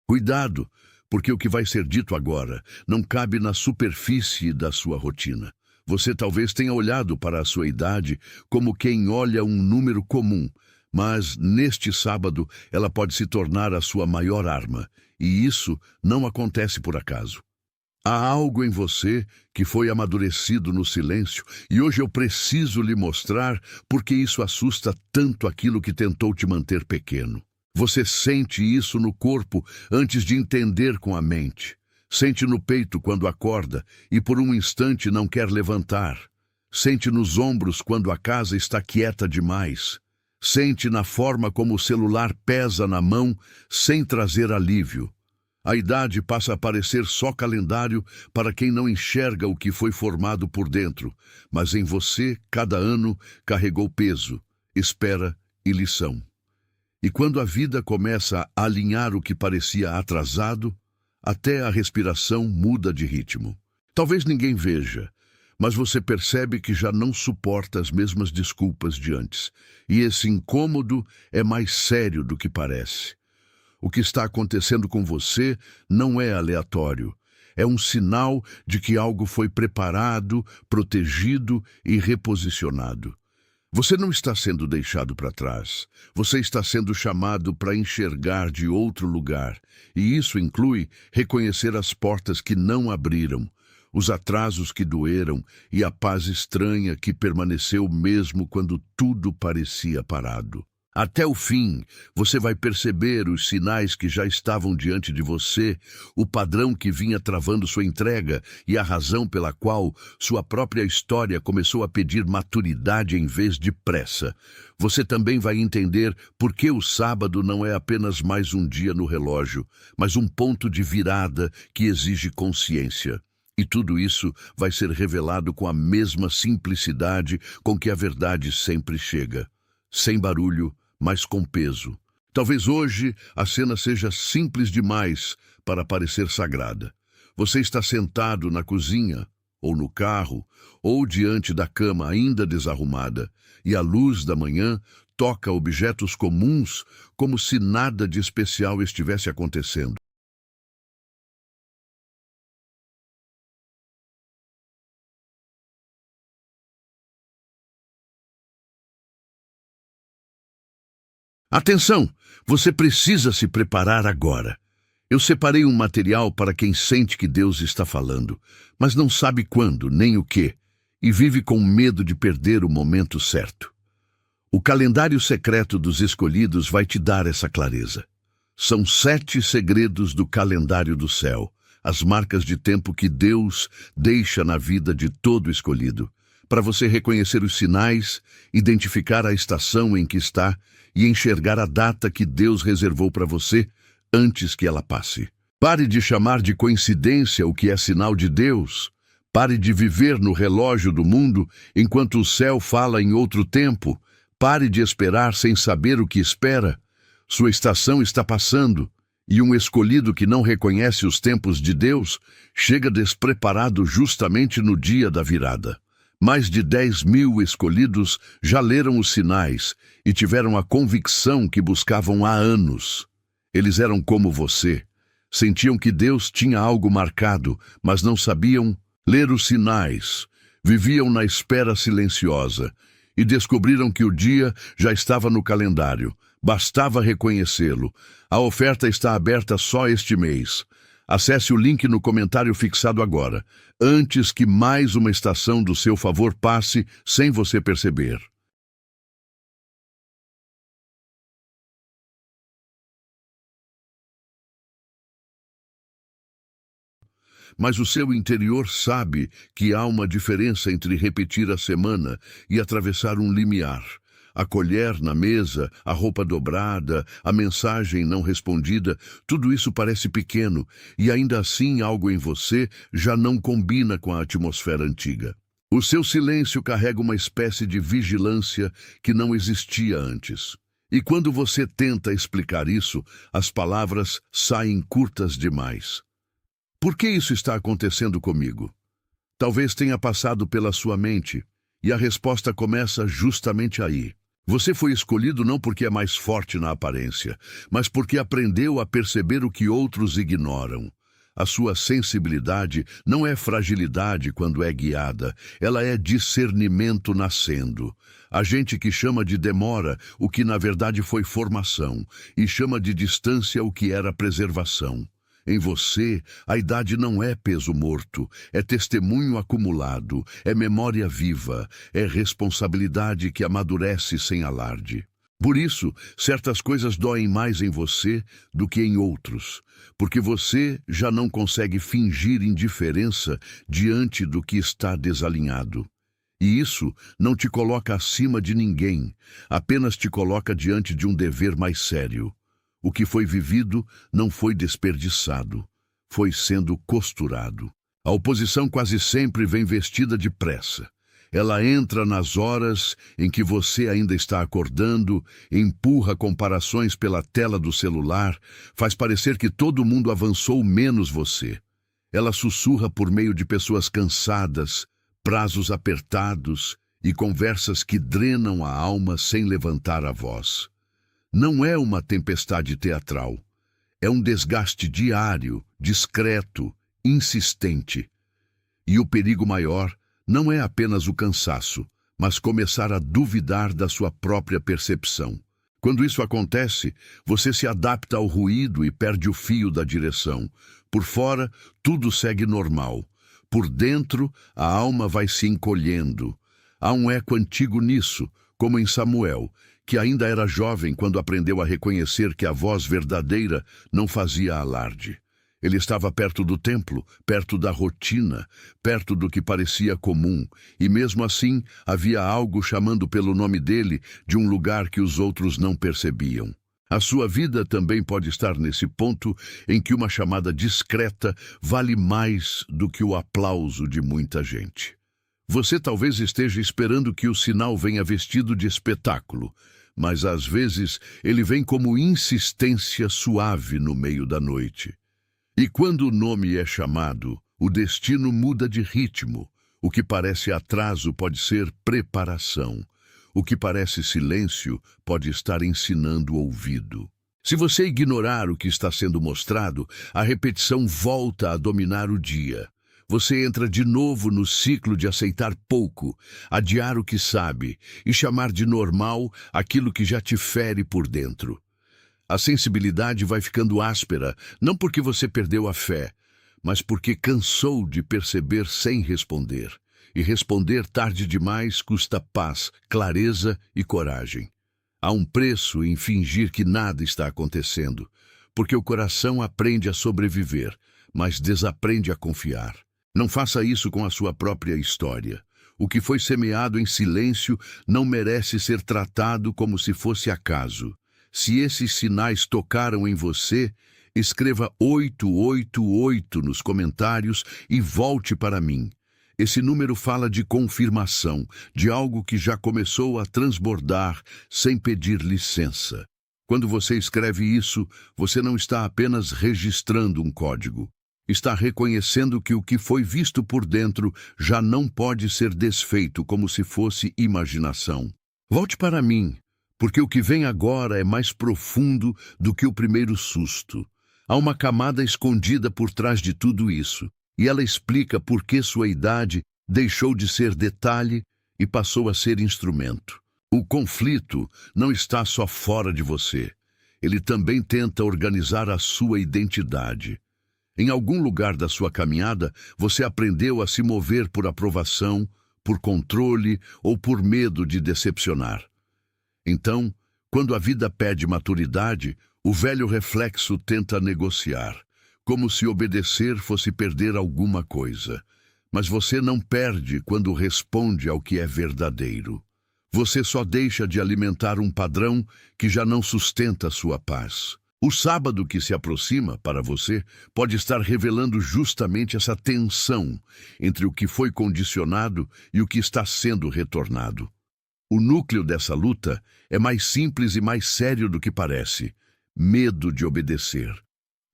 Cuidado, porque o que vai ser dito agora não cabe na superfície da sua rotina. Você talvez tenha olhado para a sua idade como quem olha um número comum, mas neste sábado ela pode se tornar a sua maior arma, e isso não acontece por acaso. Há algo em você que foi amadurecido no silêncio, e hoje eu preciso lhe mostrar porque isso assusta tanto aquilo que tentou te manter pequeno. Você sente isso no corpo antes de entender com a mente. Sente no peito quando acorda e por um instante não quer levantar. Sente nos ombros quando a casa está quieta demais. Sente na forma como o celular pesa na mão sem trazer alívio. A idade passa a parecer só calendário para quem não enxerga o que foi formado por dentro, mas em você, cada ano, carregou peso, espera e lição. E quando a vida começa a alinhar o que parecia atrasado, até a respiração muda de ritmo. Talvez ninguém veja, mas você percebe que já não suporta as mesmas desculpas de antes, e esse incômodo é mais sério do que parece. O que está acontecendo com você não é aleatório. É um sinal de que algo foi preparado, protegido e reposicionado. Você não está sendo deixado para trás. Você está sendo chamado para enxergar de outro lugar. E isso inclui reconhecer as portas que não abriram, os atrasos que doeram e a paz estranha que permaneceu mesmo quando tudo parecia parado. Até o fim, você vai perceber os sinais que já estavam diante de você, o padrão que vinha travando sua entrega e a razão pela qual sua própria história começou a pedir maturidade em vez de pressa. Você também vai entender por que o sábado não é apenas mais um dia no relógio, mas um ponto de virada que exige consciência. E tudo isso vai ser revelado com a mesma simplicidade com que a verdade sempre chega. Sem barulho, mas com peso. Talvez hoje a cena seja simples demais para parecer sagrada. Você está sentado na cozinha, ou no carro, ou diante da cama ainda desarrumada, e a luz da manhã toca objetos comuns como se nada de especial estivesse acontecendo. Atenção! Você precisa se preparar agora. Eu separei um material para quem sente que Deus está falando, mas não sabe quando, nem o que, e vive com medo de perder o momento certo. O calendário secreto dos escolhidos vai te dar essa clareza. São 7 segredos do calendário do céu, as marcas de tempo que Deus deixa na vida de todo escolhido, para você reconhecer os sinais, identificar a estação em que está e enxergar a data que Deus reservou para você antes que ela passe. Pare de chamar de coincidência o que é sinal de Deus. Pare de viver no relógio do mundo enquanto o céu fala em outro tempo. Pare de esperar sem saber o que espera. Sua estação está passando, e um escolhido que não reconhece os tempos de Deus chega despreparado justamente no dia da virada. Mais de 10.000 escolhidos já leram os sinais e tiveram a convicção que buscavam há anos. Eles eram como você. Sentiam que Deus tinha algo marcado, mas não sabiam ler os sinais. Viviam na espera silenciosa e descobriram que o dia já estava no calendário. Bastava reconhecê-lo. A oferta está aberta só este mês. Acesse o link no comentário fixado agora, antes que mais uma estação do seu favor passe sem você perceber. Mas o seu interior sabe que há uma diferença entre repetir a semana e atravessar um limiar. A colher na mesa, a roupa dobrada, a mensagem não respondida, tudo isso parece pequeno, e ainda assim algo em você já não combina com a atmosfera antiga. O seu silêncio carrega uma espécie de vigilância que não existia antes. E quando você tenta explicar isso, as palavras saem curtas demais. Por que isso está acontecendo comigo? Talvez tenha passado pela sua mente, e a resposta começa justamente aí. Você foi escolhido não porque é mais forte na aparência, mas porque aprendeu a perceber o que outros ignoram. A sua sensibilidade não é fragilidade quando é guiada, ela é discernimento nascendo. A gente que chama de demora o que na verdade foi formação, e chama de distância o que era preservação. Em você, a idade não é peso morto, é testemunho acumulado, é memória viva, é responsabilidade que amadurece sem alarde. Por isso, certas coisas doem mais em você do que em outros, porque você já não consegue fingir indiferença diante do que está desalinhado. E isso não te coloca acima de ninguém, apenas te coloca diante de um dever mais sério. O que foi vivido não foi desperdiçado, foi sendo costurado. A oposição quase sempre vem vestida de pressa. Ela entra nas horas em que você ainda está acordando, empurra comparações pela tela do celular, faz parecer que todo mundo avançou menos você. Ela sussurra por meio de pessoas cansadas, prazos apertados e conversas que drenam a alma sem levantar a voz. Não é uma tempestade teatral, é um desgaste diário, discreto, insistente. E o perigo maior não é apenas o cansaço, mas começar a duvidar da sua própria percepção. Quando isso acontece, você se adapta ao ruído e perde o fio da direção. Por fora, tudo segue normal. Por dentro, a alma vai se encolhendo. Há um eco antigo nisso, como em Samuel, que ainda era jovem quando aprendeu a reconhecer que a voz verdadeira não fazia alarde. Ele estava perto do templo, perto da rotina, perto do que parecia comum, e mesmo assim havia algo chamando pelo nome dele de um lugar que os outros não percebiam. A sua vida também pode estar nesse ponto em que uma chamada discreta vale mais do que o aplauso de muita gente. Você talvez esteja esperando que o sinal venha vestido de espetáculo, mas às vezes ele vem como insistência suave no meio da noite. E quando o nome é chamado, o destino muda de ritmo. O que parece atraso pode ser preparação. O que parece silêncio pode estar ensinando o ouvido. Se você ignorar o que está sendo mostrado, a repetição volta a dominar o dia. Você entra de novo no ciclo de aceitar pouco, adiar o que sabe e chamar de normal aquilo que já te fere por dentro. A sensibilidade vai ficando áspera, não porque você perdeu a fé, mas porque cansou de perceber sem responder. E responder tarde demais custa paz, clareza e coragem. Há um preço em fingir que nada está acontecendo, porque o coração aprende a sobreviver, mas desaprende a confiar. Não faça isso com a sua própria história. O que foi semeado em silêncio não merece ser tratado como se fosse acaso. Se esses sinais tocaram em você, escreva 888 nos comentários e volte para mim. Esse número fala de confirmação, de algo que já começou a transbordar sem pedir licença. Quando você escreve isso, você não está apenas registrando um código. Está reconhecendo que o que foi visto por dentro já não pode ser desfeito como se fosse imaginação. Volte para mim, porque o que vem agora é mais profundo do que o primeiro susto. Há uma camada escondida por trás de tudo isso, e ela explica por que sua idade deixou de ser detalhe e passou a ser instrumento. O conflito não está só fora de você. Ele também tenta organizar a sua identidade. Em algum lugar da sua caminhada, você aprendeu a se mover por aprovação, por controle ou por medo de decepcionar. Então, quando a vida pede maturidade, o velho reflexo tenta negociar, como se obedecer fosse perder alguma coisa. Mas você não perde quando responde ao que é verdadeiro. Você só deixa de alimentar um padrão que já não sustenta sua paz. O sábado que se aproxima para você pode estar revelando justamente essa tensão entre o que foi condicionado e o que está sendo retornado. O núcleo dessa luta é mais simples e mais sério do que parece. Medo de obedecer.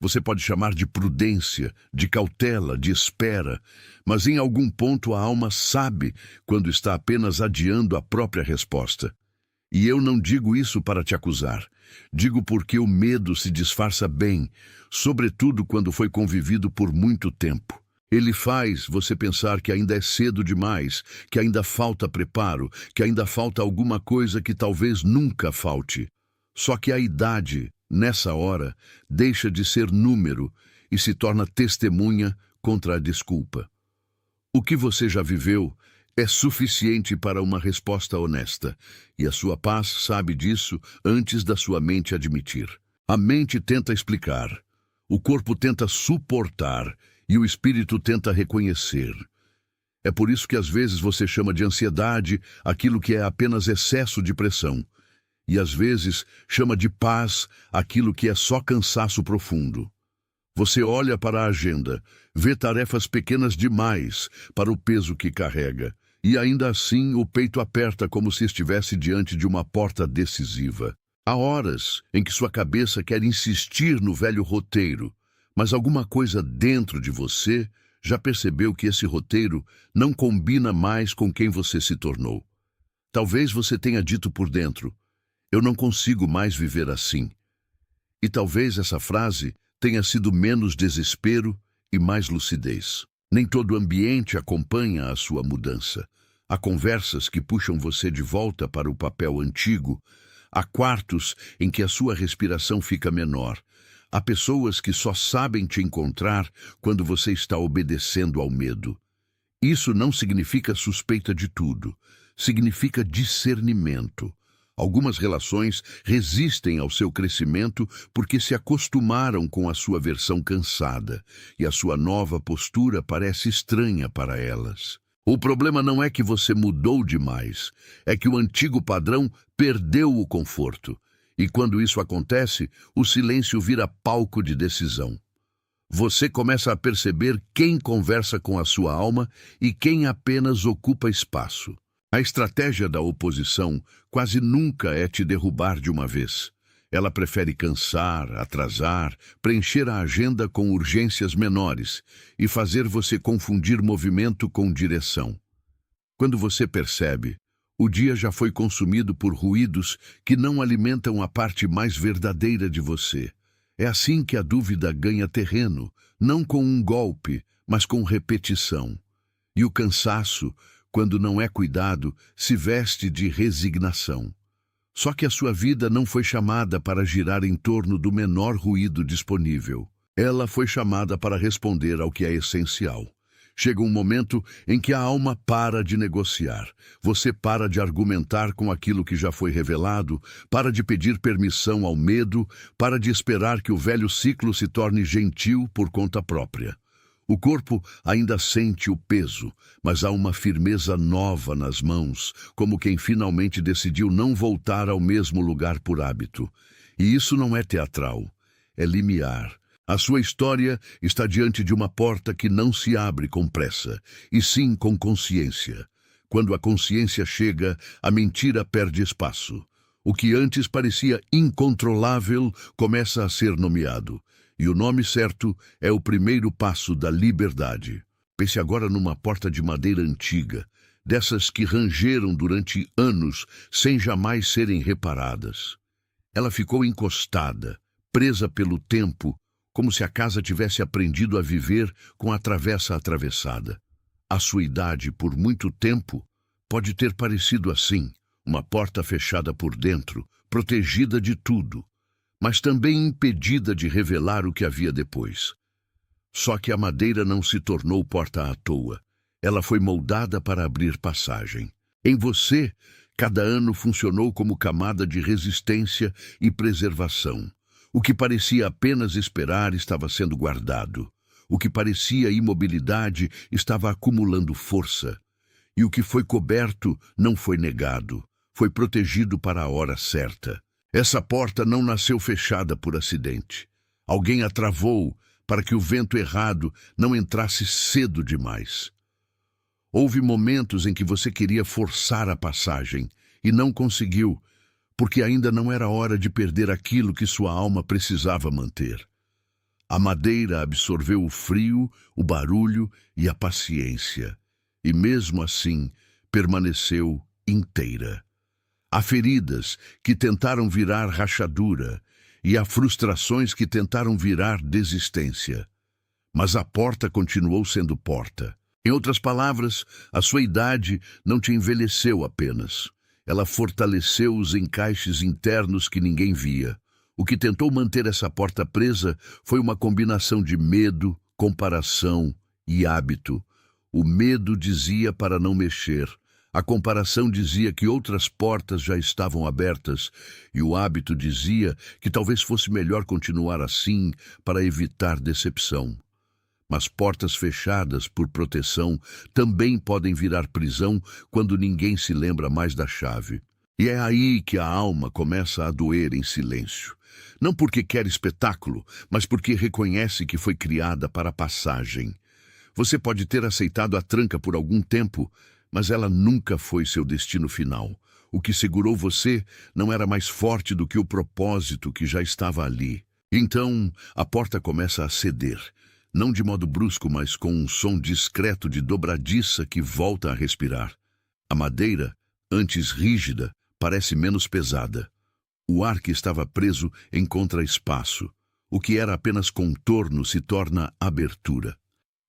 Você pode chamar de prudência, de cautela, de espera, mas em algum ponto a alma sabe quando está apenas adiando a própria resposta. E eu não digo isso para te acusar. Digo porque o medo se disfarça bem, sobretudo quando foi convivido por muito tempo. Ele faz você pensar que ainda é cedo demais, que ainda falta preparo, que ainda falta alguma coisa que talvez nunca falte. Só que a idade, nessa hora, deixa de ser número e se torna testemunha contra a desculpa. O que você já viveu é suficiente para uma resposta honesta, e a sua paz sabe disso antes da sua mente admitir. A mente tenta explicar, o corpo tenta suportar e o espírito tenta reconhecer. É por isso que às vezes você chama de ansiedade aquilo que é apenas excesso de pressão, e às vezes chama de paz aquilo que é só cansaço profundo. Você olha para a agenda, vê tarefas pequenas demais para o peso que carrega, e ainda assim o peito aperta como se estivesse diante de uma porta decisiva. Há horas em que sua cabeça quer insistir no velho roteiro, mas alguma coisa dentro de você já percebeu que esse roteiro não combina mais com quem você se tornou. Talvez você tenha dito por dentro, eu não consigo mais viver assim. E talvez essa frase tenha sido menos desespero e mais lucidez. Nem todo ambiente acompanha a sua mudança. Há conversas que puxam você de volta para o papel antigo. Há quartos em que a sua respiração fica menor. Há pessoas que só sabem te encontrar quando você está obedecendo ao medo. Isso não significa suspeita de tudo. Significa discernimento. Algumas relações resistem ao seu crescimento porque se acostumaram com a sua versão cansada, e a sua nova postura parece estranha para elas. O problema não é que você mudou demais, é que o antigo padrão perdeu o conforto. E quando isso acontece, o silêncio vira palco de decisão. Você começa a perceber quem conversa com a sua alma e quem apenas ocupa espaço. A estratégia da oposição quase nunca é te derrubar de uma vez. Ela prefere cansar, atrasar, preencher a agenda com urgências menores e fazer você confundir movimento com direção. Quando você percebe, o dia já foi consumido por ruídos que não alimentam a parte mais verdadeira de você. É assim que a dúvida ganha terreno, não com um golpe, mas com repetição. E o cansaço, quando não é cuidado, se veste de resignação. Só que a sua vida não foi chamada para girar em torno do menor ruído disponível. Ela foi chamada para responder ao que é essencial. Chega um momento em que a alma para de negociar. Você para de argumentar com aquilo que já foi revelado, para de pedir permissão ao medo, para de esperar que o velho ciclo se torne gentil por conta própria. O corpo ainda sente o peso, mas há uma firmeza nova nas mãos, como quem finalmente decidiu não voltar ao mesmo lugar por hábito. E isso não é teatral, é limiar. A sua história está diante de uma porta que não se abre com pressa, e sim com consciência. Quando a consciência chega, a mentira perde espaço. O que antes parecia incontrolável começa a ser nomeado. E o nome certo é o primeiro passo da liberdade. Pense agora numa porta de madeira antiga, dessas que rangeram durante anos sem jamais serem reparadas. Ela ficou encostada, presa pelo tempo, como se a casa tivesse aprendido a viver com a travessa atravessada. A sua idade, por muito tempo, pode ter parecido assim, uma porta fechada por dentro, protegida de tudo, mas também impedida de revelar o que havia depois. Só que a madeira não se tornou porta à toa. Ela foi moldada para abrir passagem. Em você, cada ano funcionou como camada de resistência e preservação. O que parecia apenas esperar estava sendo guardado. O que parecia imobilidade estava acumulando força. E o que foi coberto não foi negado. Foi protegido para a hora certa. Essa porta não nasceu fechada por acidente. Alguém a travou para que o vento errado não entrasse cedo demais. Houve momentos em que você queria forçar a passagem e não conseguiu, porque ainda não era hora de perder aquilo que sua alma precisava manter. A madeira absorveu o frio, o barulho e a paciência, e mesmo assim permaneceu inteira. Há feridas que tentaram virar rachadura e há frustrações que tentaram virar desistência. Mas a porta continuou sendo porta. Em outras palavras, a sua idade não te envelheceu apenas. Ela fortaleceu os encaixes internos que ninguém via. O que tentou manter essa porta presa foi uma combinação de medo, comparação e hábito. O medo dizia para não mexer. A comparação dizia que outras portas já estavam abertas e o hábito dizia que talvez fosse melhor continuar assim para evitar decepção. Mas portas fechadas por proteção também podem virar prisão quando ninguém se lembra mais da chave. E é aí que a alma começa a doer em silêncio. Não porque quer espetáculo, mas porque reconhece que foi criada para a passagem. Você pode ter aceitado a tranca por algum tempo, mas ela nunca foi seu destino final. O que segurou você não era mais forte do que o propósito que já estava ali. Então, a porta começa a ceder. Não de modo brusco, mas com um som discreto de dobradiça que volta a respirar. A madeira, antes rígida, parece menos pesada. O ar que estava preso encontra espaço. O que era apenas contorno se torna abertura.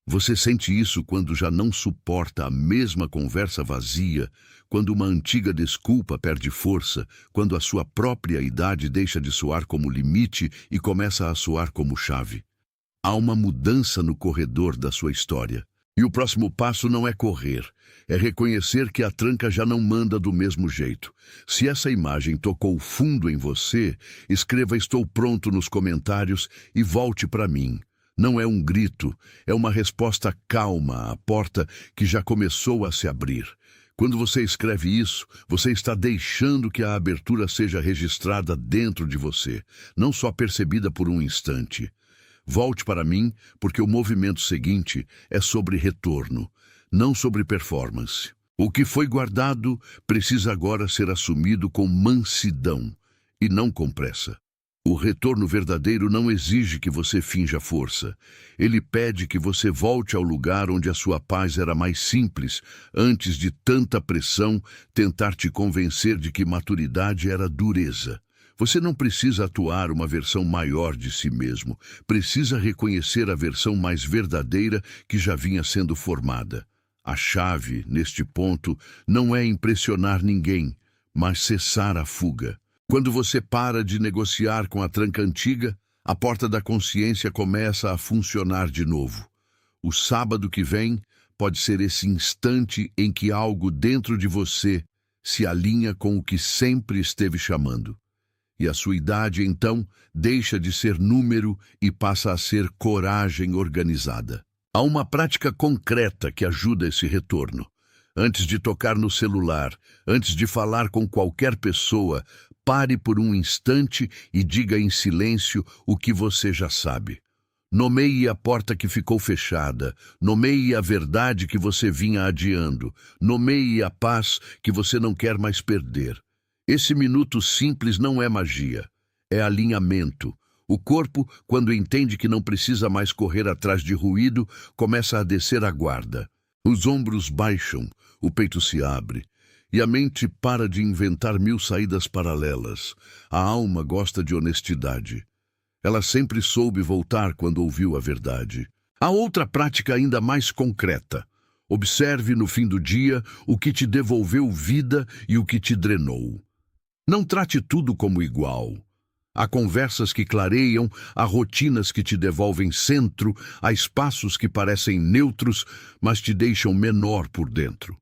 Você sente isso quando já não suporta a mesma conversa vazia, quando uma antiga desculpa perde força, quando a sua própria idade deixa de soar como limite e começa a soar como chave. Há uma mudança no corredor da sua história. E o próximo passo não é correr, é reconhecer que a tranca já não manda do mesmo jeito. Se essa imagem tocou fundo em você, escreva "Estou pronto" nos comentários e volte para mim. Não é um grito, é uma resposta calma à porta que já começou a se abrir. Quando você escreve isso, você está deixando que a abertura seja registrada dentro de você, não só percebida por um instante. Volte para mim, porque o movimento seguinte é sobre retorno, não sobre performance. O que foi guardado precisa agora ser assumido com mansidão e não com pressa. O retorno verdadeiro não exige que você finja força. Ele pede que você volte ao lugar onde a sua paz era mais simples, antes de tanta pressão tentar te convencer de que maturidade era dureza. Você não precisa atuar uma versão maior de si mesmo. Precisa reconhecer a versão mais verdadeira que já vinha sendo formada. A chave, neste ponto, não é impressionar ninguém, mas cessar a fuga. Quando você para de negociar com a tranca antiga, a porta da consciência começa a funcionar de novo. O sábado que vem pode ser esse instante em que algo dentro de você se alinha com o que sempre esteve chamando. E a sua idade, então, deixa de ser número e passa a ser coragem organizada. Há uma prática concreta que ajuda esse retorno. Antes de tocar no celular, antes de falar com qualquer pessoa, pare por um instante e diga em silêncio o que você já sabe. Nomeie a porta que ficou fechada, nomeie a verdade que você vinha adiando, nomeie a paz que você não quer mais perder. Esse minuto simples não é magia, é alinhamento. O corpo, quando entende que não precisa mais correr atrás de ruído, começa a descer a guarda. Os ombros baixam, o peito se abre, e a mente para de inventar mil saídas paralelas. A alma gosta de honestidade. Ela sempre soube voltar quando ouviu a verdade. Há outra prática ainda mais concreta. Observe no fim do dia o que te devolveu vida e o que te drenou. Não trate tudo como igual. Há conversas que clareiam, há rotinas que te devolvem centro, há espaços que parecem neutros, mas te deixam menor por dentro.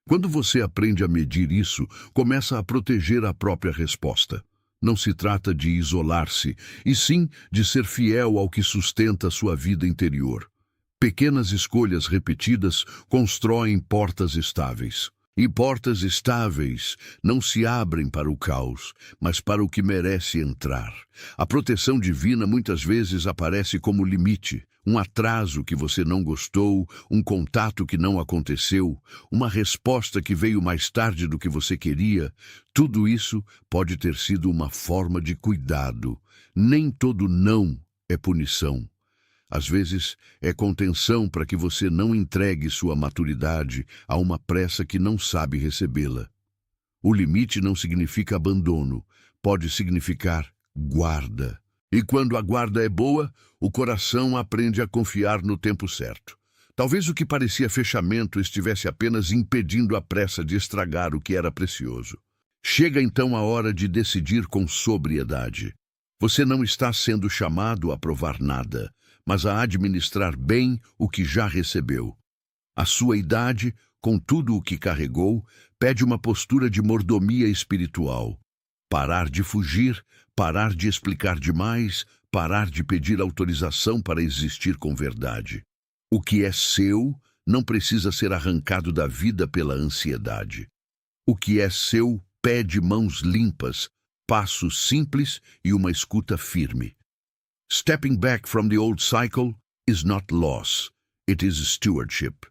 Quando você aprende a medir isso, começa a proteger a própria resposta. Não se trata de isolar-se, e sim de ser fiel ao que sustenta a sua vida interior. Pequenas escolhas repetidas constroem portas estáveis. E portas estáveis não se abrem para o caos, mas para o que merece entrar. A proteção divina muitas vezes aparece como limite, um atraso que você não gostou, um contato que não aconteceu, uma resposta que veio mais tarde do que você queria. Tudo isso pode ter sido uma forma de cuidado. Nem todo não é punição. Às vezes, é contenção para que você não entregue sua maturidade a uma pressa que não sabe recebê-la. O limite não significa abandono, pode significar guarda. E quando a guarda é boa, o coração aprende a confiar no tempo certo. Talvez o que parecia fechamento estivesse apenas impedindo a pressa de estragar o que era precioso. Chega então a hora de decidir com sobriedade. Você não está sendo chamado a provar nada, mas a administrar bem o que já recebeu. A sua idade, com tudo o que carregou, pede uma postura de mordomia espiritual. Parar de fugir, parar de explicar demais, parar de pedir autorização para existir com verdade. O que é seu não precisa ser arrancado da vida pela ansiedade. O que é seu pede mãos limpas, passos simples e uma escuta firme. Stepping back from the old cycle is not loss, it is stewardship.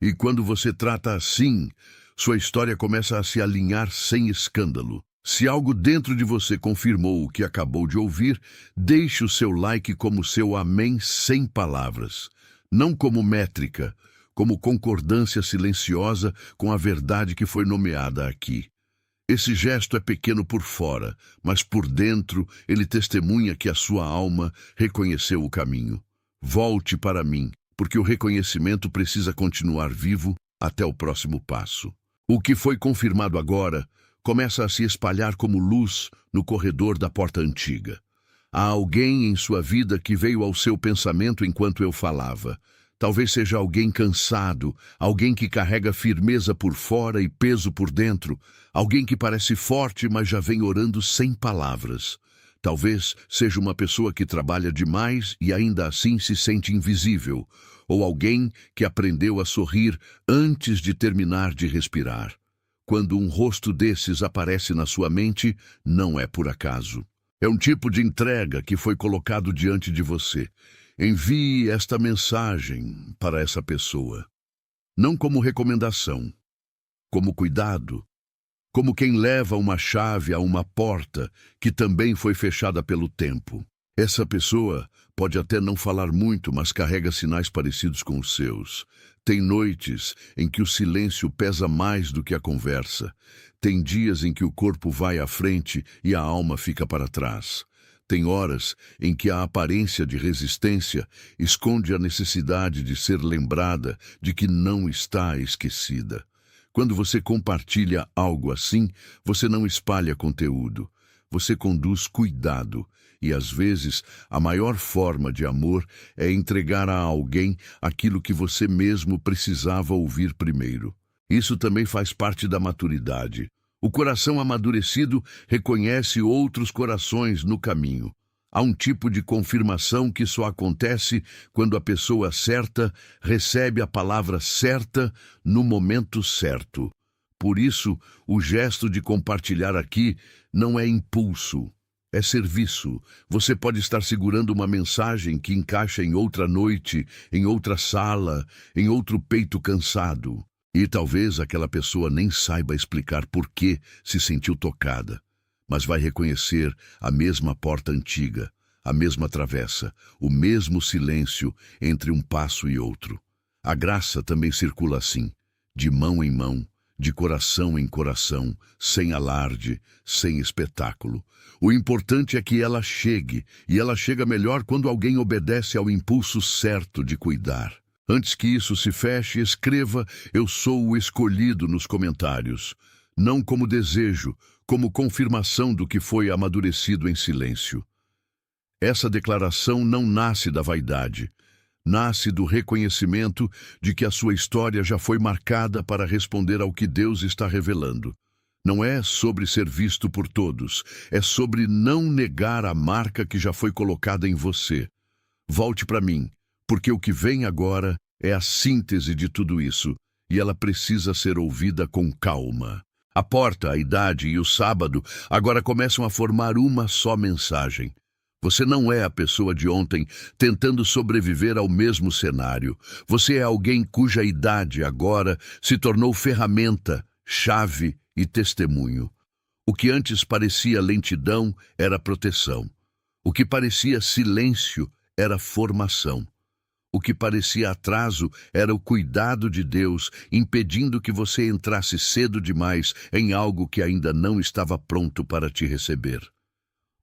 E quando você trata assim, sua história começa a se alinhar sem escândalo. Se algo dentro de você confirmou o que acabou de ouvir, deixe o seu like como seu amém sem palavras. Não como métrica, como concordância silenciosa com a verdade que foi nomeada aqui. Esse gesto é pequeno por fora, mas por dentro ele testemunha que a sua alma reconheceu o caminho. Volte para mim, porque o reconhecimento precisa continuar vivo até o próximo passo. O que foi confirmado agora começa a se espalhar como luz no corredor da porta antiga. Há alguém em sua vida que veio ao seu pensamento enquanto eu falava. Talvez seja alguém cansado, alguém que carrega firmeza por fora e peso por dentro, alguém que parece forte, mas já vem orando sem palavras. Talvez seja uma pessoa que trabalha demais e ainda assim se sente invisível, ou alguém que aprendeu a sorrir antes de terminar de respirar. Quando um rosto desses aparece na sua mente, não é por acaso. É um tipo de entrega que foi colocado diante de você. Envie esta mensagem para essa pessoa. Não como recomendação, como cuidado, como quem leva uma chave a uma porta que também foi fechada pelo tempo. Essa pessoa pode até não falar muito, mas carrega sinais parecidos com os seus. Tem noites em que o silêncio pesa mais do que a conversa. Tem dias em que o corpo vai à frente e a alma fica para trás. Tem horas em que a aparência de resistência esconde a necessidade de ser lembrada de que não está esquecida. Quando você compartilha algo assim, você não espalha conteúdo. Você conduz cuidado. E, às vezes, a maior forma de amor é entregar a alguém aquilo que você mesmo precisava ouvir primeiro. Isso também faz parte da maturidade. O coração amadurecido reconhece outros corações no caminho. Há um tipo de confirmação que só acontece quando a pessoa certa recebe a palavra certa no momento certo. Por isso, o gesto de compartilhar aqui não é impulso. É serviço. Você pode estar segurando uma mensagem que encaixa em outra noite, em outra sala, em outro peito cansado. E talvez aquela pessoa nem saiba explicar por que se sentiu tocada, mas vai reconhecer a mesma porta antiga, a mesma travessa, o mesmo silêncio entre um passo e outro. A graça também circula assim, de mão em mão, de coração em coração, sem alarde, sem espetáculo. O importante é que ela chegue, e ela chega melhor quando alguém obedece ao impulso certo de cuidar. Antes que isso se feche, escreva "Eu sou o escolhido" nos comentários. Não como desejo, como confirmação do que foi amadurecido em silêncio. Essa declaração não nasce da vaidade. Nasce do reconhecimento de que a sua história já foi marcada para responder ao que Deus está revelando. Não é sobre ser visto por todos, é sobre não negar a marca que já foi colocada em você. Volte para mim, porque o que vem agora é a síntese de tudo isso, e ela precisa ser ouvida com calma. A porta, a idade e o sábado agora começam a formar uma só mensagem. Você não é a pessoa de ontem tentando sobreviver ao mesmo cenário. Você é alguém cuja idade agora se tornou ferramenta, chave e testemunho. O que antes parecia lentidão era proteção. O que parecia silêncio era formação. O que parecia atraso era o cuidado de Deus, impedindo que você entrasse cedo demais em algo que ainda não estava pronto para te receber.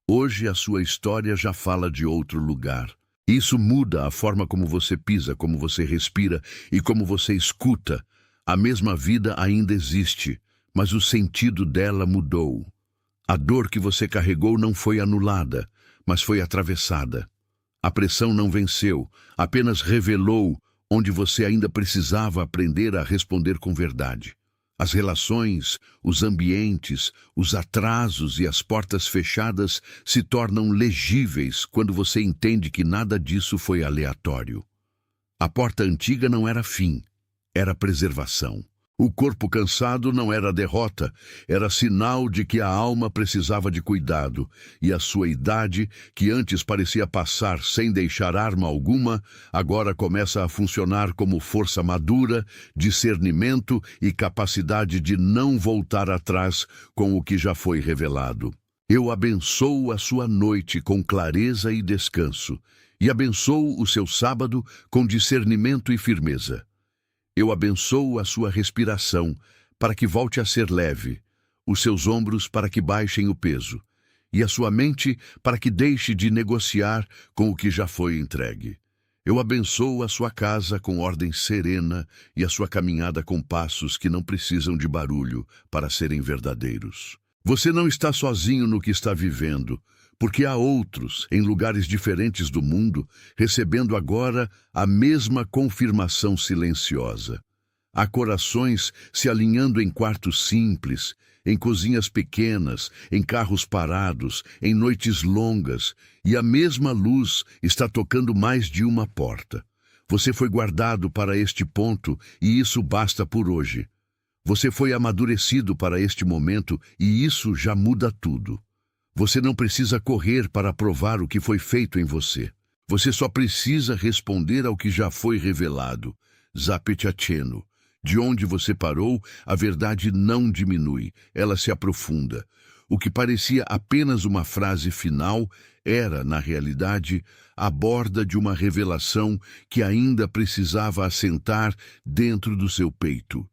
Hoje a sua história já fala de outro lugar. Isso muda a forma como você pisa, como você respira e como você escuta. A mesma vida ainda existe, mas o sentido dela mudou. A dor que você carregou não foi anulada, mas foi atravessada. A pressão não venceu, apenas revelou onde você ainda precisava aprender a responder com verdade. As relações, os ambientes, os atrasos e as portas fechadas se tornam legíveis quando você entende que nada disso foi aleatório. A porta antiga não era fim, era preservação. O corpo cansado não era derrota, era sinal de que a alma precisava de cuidado, e a sua idade, que antes parecia passar sem deixar arma alguma, agora começa a funcionar como força madura, discernimento e capacidade de não voltar atrás com o que já foi revelado. Eu abençoo a sua noite com clareza e descanso, e abençoo o seu sábado com discernimento e firmeza. Eu abençoo a sua respiração para que volte a ser leve, os seus ombros para que baixem o peso, e a sua mente para que deixe de negociar com o que já foi entregue. Eu abençoo a sua casa com ordem serena e a sua caminhada com passos que não precisam de barulho para serem verdadeiros. Você não está sozinho no que está vivendo, porque há outros, em lugares diferentes do mundo, recebendo agora a mesma confirmação silenciosa. Há corações se alinhando em quartos simples, em cozinhas pequenas, em carros parados, em noites longas, e a mesma luz está tocando mais de uma porta. Você foi guardado para este ponto, e isso basta por hoje. Você foi amadurecido para este momento, e isso já muda tudo. Você não precisa correr para provar o que foi feito em você. Você só precisa responder ao que já foi revelado. Zapetiacheno. De onde você parou, a verdade não diminui, ela se aprofunda. O que parecia apenas uma frase final era, na realidade, a borda de uma revelação que ainda precisava assentar dentro do seu peito.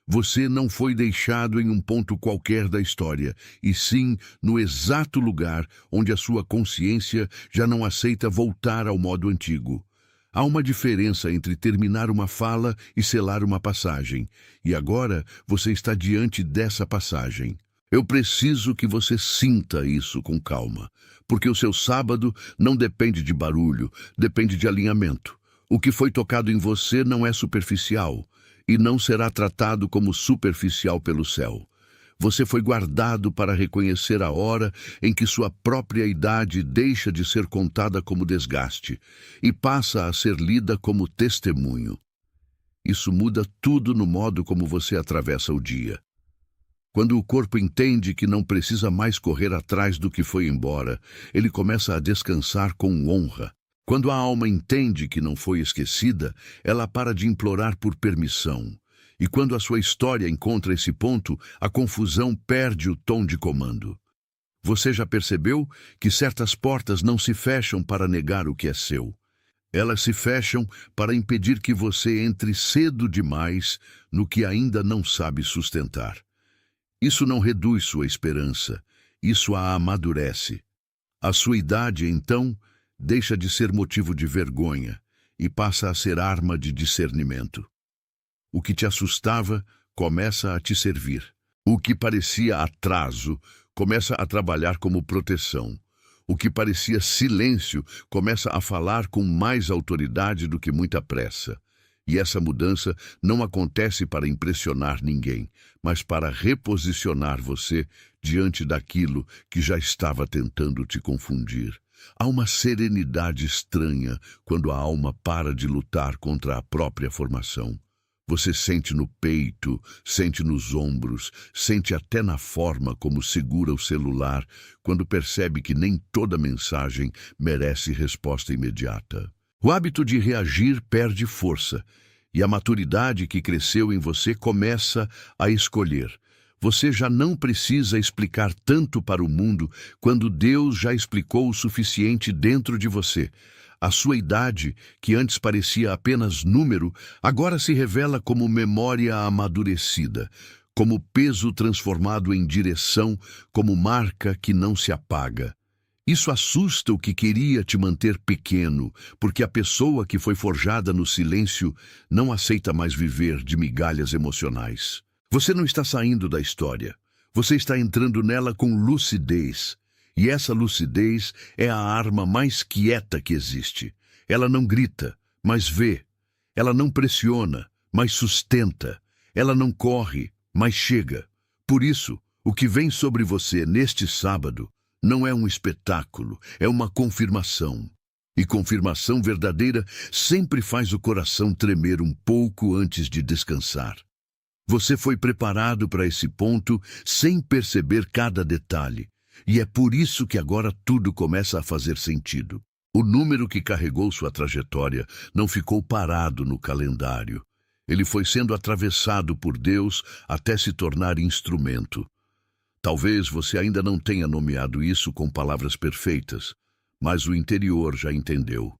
Você não foi deixado em um ponto qualquer da história, e sim no exato lugar onde a sua consciência já não aceita voltar ao modo antigo. Há uma diferença entre terminar uma fala e selar uma passagem, e agora você está diante dessa passagem. Eu preciso que você sinta isso com calma, porque o seu sábado não depende de barulho, depende de alinhamento. O que foi tocado em você não é superficial, e não será tratado como superficial pelo céu. Você foi guardado para reconhecer a hora em que sua própria idade deixa de ser contada como desgaste e passa a ser lida como testemunho. Isso muda tudo no modo como você atravessa o dia. Quando o corpo entende que não precisa mais correr atrás do que foi embora, ele começa a descansar com honra. Quando a alma entende que não foi esquecida, ela para de implorar por permissão. E quando a sua história encontra esse ponto, a confusão perde o tom de comando. Você já percebeu que certas portas não se fecham para negar o que é seu? Elas se fecham para impedir que você entre cedo demais no que ainda não sabe sustentar. Isso não reduz sua esperança, isso a amadurece. A sua idade, então, deixa de ser motivo de vergonha e passa a ser arma de discernimento. O que te assustava começa a te servir. O que parecia atraso começa a trabalhar como proteção. O que parecia silêncio começa a falar com mais autoridade do que muita pressa. E essa mudança não acontece para impressionar ninguém, mas para reposicionar você diante daquilo que já estava tentando te confundir. Há uma serenidade estranha quando a alma para de lutar contra a própria formação. Você sente no peito, sente nos ombros, sente até na forma como segura o celular, quando percebe que nem toda mensagem merece resposta imediata. O hábito de reagir perde força, e a maturidade que cresceu em você começa a escolher. Você já não precisa explicar tanto para o mundo quando Deus já explicou o suficiente dentro de você. A sua idade, que antes parecia apenas número, agora se revela como memória amadurecida, como peso transformado em direção, como marca que não se apaga. Isso assusta o que queria te manter pequeno, porque a pessoa que foi forjada no silêncio não aceita mais viver de migalhas emocionais. Você não está saindo da história. Você está entrando nela com lucidez. E essa lucidez é a arma mais quieta que existe. Ela não grita, mas vê. Ela não pressiona, mas sustenta. Ela não corre, mas chega. Por isso, o que vem sobre você neste sábado não é um espetáculo, é uma confirmação. E confirmação verdadeira sempre faz o coração tremer um pouco antes de descansar. Você foi preparado para esse ponto sem perceber cada detalhe. E é por isso que agora tudo começa a fazer sentido. O número que carregou sua trajetória não ficou parado no calendário. Ele foi sendo atravessado por Deus até se tornar instrumento. Talvez você ainda não tenha nomeado isso com palavras perfeitas, mas o interior já entendeu.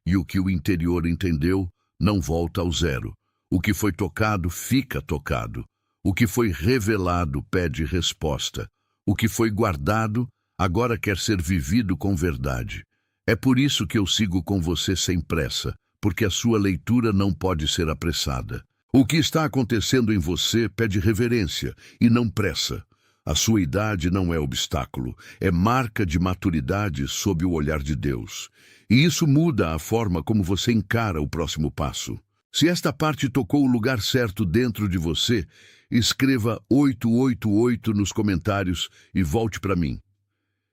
E o que o interior entendeu não volta ao zero. O que foi tocado fica tocado. O que foi revelado pede resposta. O que foi guardado agora quer ser vivido com verdade. É por isso que eu sigo com você sem pressa, porque a sua leitura não pode ser apressada. O que está acontecendo em você pede reverência e não pressa. A sua idade não é obstáculo, é marca de maturidade sob o olhar de Deus. E isso muda a forma como você encara o próximo passo. Se esta parte tocou o lugar certo dentro de você, escreva 888 nos comentários e volte para mim.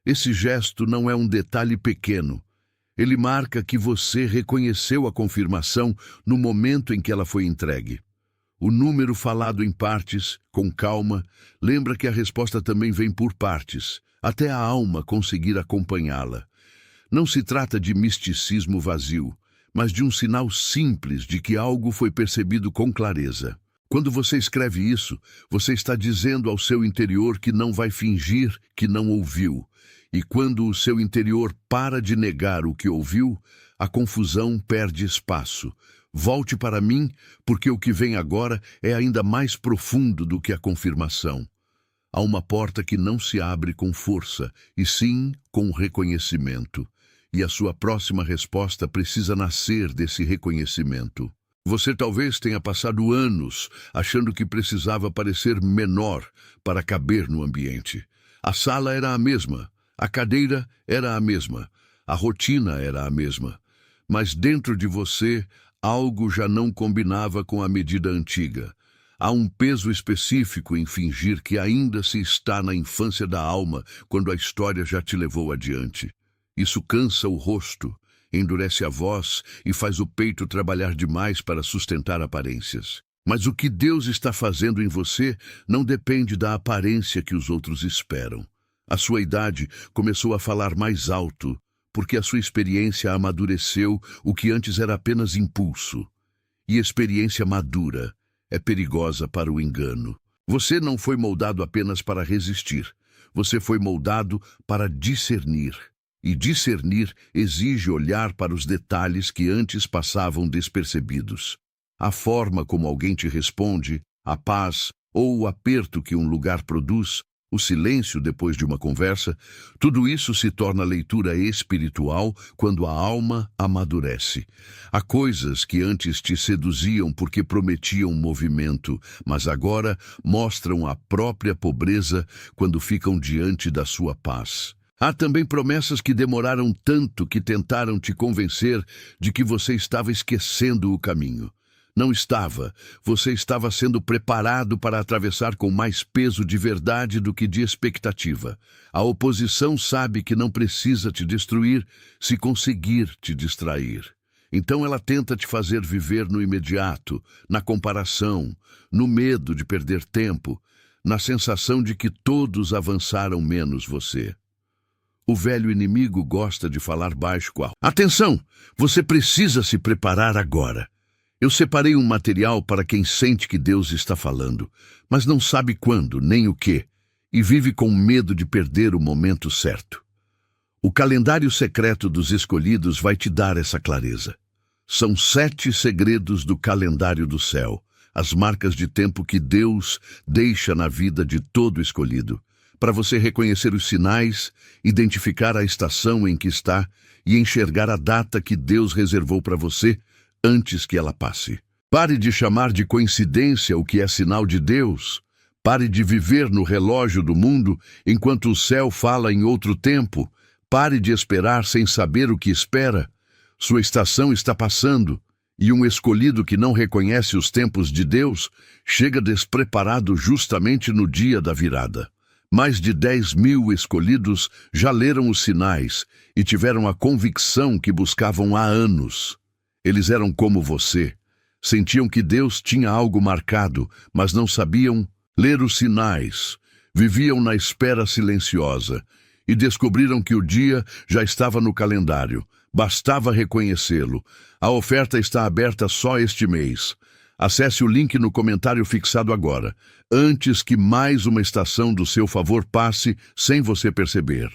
Esse gesto não é um detalhe pequeno. Ele marca que você reconheceu a confirmação no momento em que ela foi entregue. O número falado em partes, com calma, lembra que a resposta também vem por partes, até a alma conseguir acompanhá-la. Não se trata de misticismo vazio, mas de um sinal simples de que algo foi percebido com clareza. Quando você escreve isso, você está dizendo ao seu interior que não vai fingir que não ouviu. E quando o seu interior para de negar o que ouviu, a confusão perde espaço. Volte para mim, porque o que vem agora é ainda mais profundo do que a confirmação. Há uma porta que não se abre com força, e sim com reconhecimento. E a sua próxima resposta precisa nascer desse reconhecimento. Você talvez tenha passado anos achando que precisava parecer menor para caber no ambiente. A sala era a mesma, a cadeira era a mesma, a rotina era a mesma. Mas dentro de você, algo já não combinava com a medida antiga. Há um peso específico em fingir que ainda se está na infância da alma quando a história já te levou adiante. Isso cansa o rosto, endurece a voz e faz o peito trabalhar demais para sustentar aparências. Mas o que Deus está fazendo em você não depende da aparência que os outros esperam. A sua idade começou a falar mais alto, porque a sua experiência amadureceu o que antes era apenas impulso. E experiência madura é perigosa para o engano. Você não foi moldado apenas para resistir. Você foi moldado para discernir. E discernir exige olhar para os detalhes que antes passavam despercebidos. A forma como alguém te responde, a paz ou o aperto que um lugar produz, o silêncio depois de uma conversa, tudo isso se torna leitura espiritual quando a alma amadurece. Há coisas que antes te seduziam porque prometiam movimento, mas agora mostram a própria pobreza quando ficam diante da sua paz. Há também promessas que demoraram tanto que tentaram te convencer de que você estava esquecendo o caminho. Não estava. Você estava sendo preparado para atravessar com mais peso de verdade do que de expectativa. A oposição sabe que não precisa te destruir se conseguir te distrair. Então ela tenta te fazer viver no imediato, na comparação, no medo de perder tempo, na sensação de que todos avançaram menos você. O velho inimigo gosta de falar baixo com a... Atenção! Você precisa se preparar agora. Eu separei um material para quem sente que Deus está falando, mas não sabe quando, nem o que, e vive com medo de perder o momento certo. O calendário secreto dos escolhidos vai te dar essa clareza. São 7 segredos do calendário do céu, as marcas de tempo que Deus deixa na vida de todo escolhido, para você reconhecer os sinais, identificar a estação em que está e enxergar a data que Deus reservou para você antes que ela passe. Pare de chamar de coincidência o que é sinal de Deus. Pare de viver no relógio do mundo enquanto o céu fala em outro tempo. Pare de esperar sem saber o que espera. Sua estação está passando, e um escolhido que não reconhece os tempos de Deus chega despreparado justamente no dia da virada. Mais de 10.000 escolhidos já leram os sinais e tiveram a convicção que buscavam há anos. Eles eram como você. Sentiam que Deus tinha algo marcado, mas não sabiam ler os sinais. Viviam na espera silenciosa e descobriram que o dia já estava no calendário. Bastava reconhecê-lo. A oferta está aberta só este mês. Acesse o link no comentário fixado agora, antes que mais uma estação do seu favor passe sem você perceber.